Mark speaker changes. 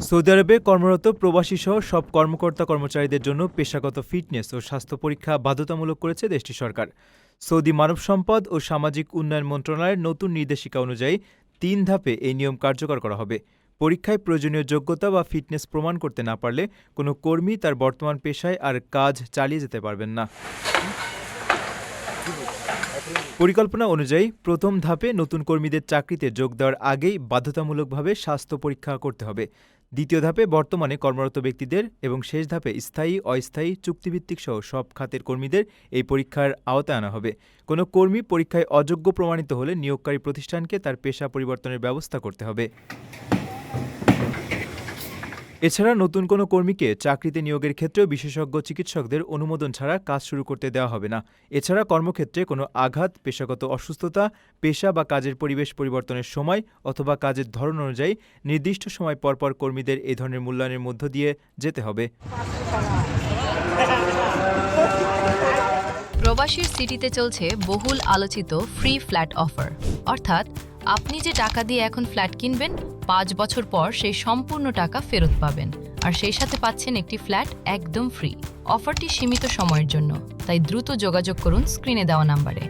Speaker 1: Saudi আরবে কর্মরত প্রবাসীসহ সব কর্মকর্তা-কর্মচারীদের জন্য পেশাগত ফিটনেস ও স্বাস্থ্য পরীক্ষা বাধ্যতামূলক করেছে দেশটির সরকার। সৌদি মানব সম্পদ ও সামাজিক উন্নয়ন মন্ত্রণালয়ের নতুন নির্দেশিকা অনুযায়ী ৩ ধাপে এই নিয়ম কার্যকর করা হবে। পরীক্ষায় প্রয়োজনীয় যোগ্যতা বা ফিটনেস প্রমাণ করতে না পারলে কোনো কর্মী তার বর্তমান পেশায় আর কাজ চালিয়ে যেতে পারবেন না। পরিকল্পনা অনুযায়ী প্রথম ধাপে নতুন কর্মীদের চাকরিতে যোগ দেওয়ার আগেই বাধ্যতামূলকভাবে স্বাস্থ্য পরীক্ষা করতে হবে। দ্বিতীয় ধাপে বর্তমানে কর্মরত ব্যক্তিদের এবং শেষ ধাপে স্থায়ী, অস্থায়ী, চুক্তিভিত্তিক সহ সব খাতের কর্মীদের এই পরীক্ষার আওতায় আনা হবে। কোনো কর্মী পরীক্ষায় অযোগ্য প্রমাণিত হলে নিয়োগকারী প্রতিষ্ঠানকে তার পেশা পরিবর্তনের ব্যবস্থা করতে হবে। এছাড়া নতুন কোনো কর্মীকে চাকরিতে নিয়োগের ক্ষেত্রেও বিশেষজ্ঞ চিকিৎসকদের অনুমোদন ছাড়া কাজ শুরু করতে দেওয়া হবে না। এছাড়া কর্মক্ষেত্রে কোনো আঘাত, পেশাগত অসুস্থতা, পেশা বা কাজের পরিবেশ পরিবর্তনের সময় অথবা কাজের ধরন অনুযায়ী নির্দিষ্ট সময় পরপর কর্মীদের এ ধরনের মূল্যায়নের মধ্য দিয়ে যেতে হবে।
Speaker 2: প্রবাসীর সিটিতে চলছে বহুল আলোচিত ফ্রি ফ্ল্যাট অফার, অর্থাৎ আপনি যে টাকা দিয়ে এখন ফ্ল্যাট কিনবেন ৫ বছর পর সেই সম্পূর্ণ টাকা ফেরত পাবেন, আর সেই সাথে পাচ্ছেন একটি ফ্ল্যাট একদম ফ্রি। অফারটি সীমিত সময়ের জন্য, তাই দ্রুত যোগাযোগ করুন স্ক্রিনে দেওয়া নাম্বারে।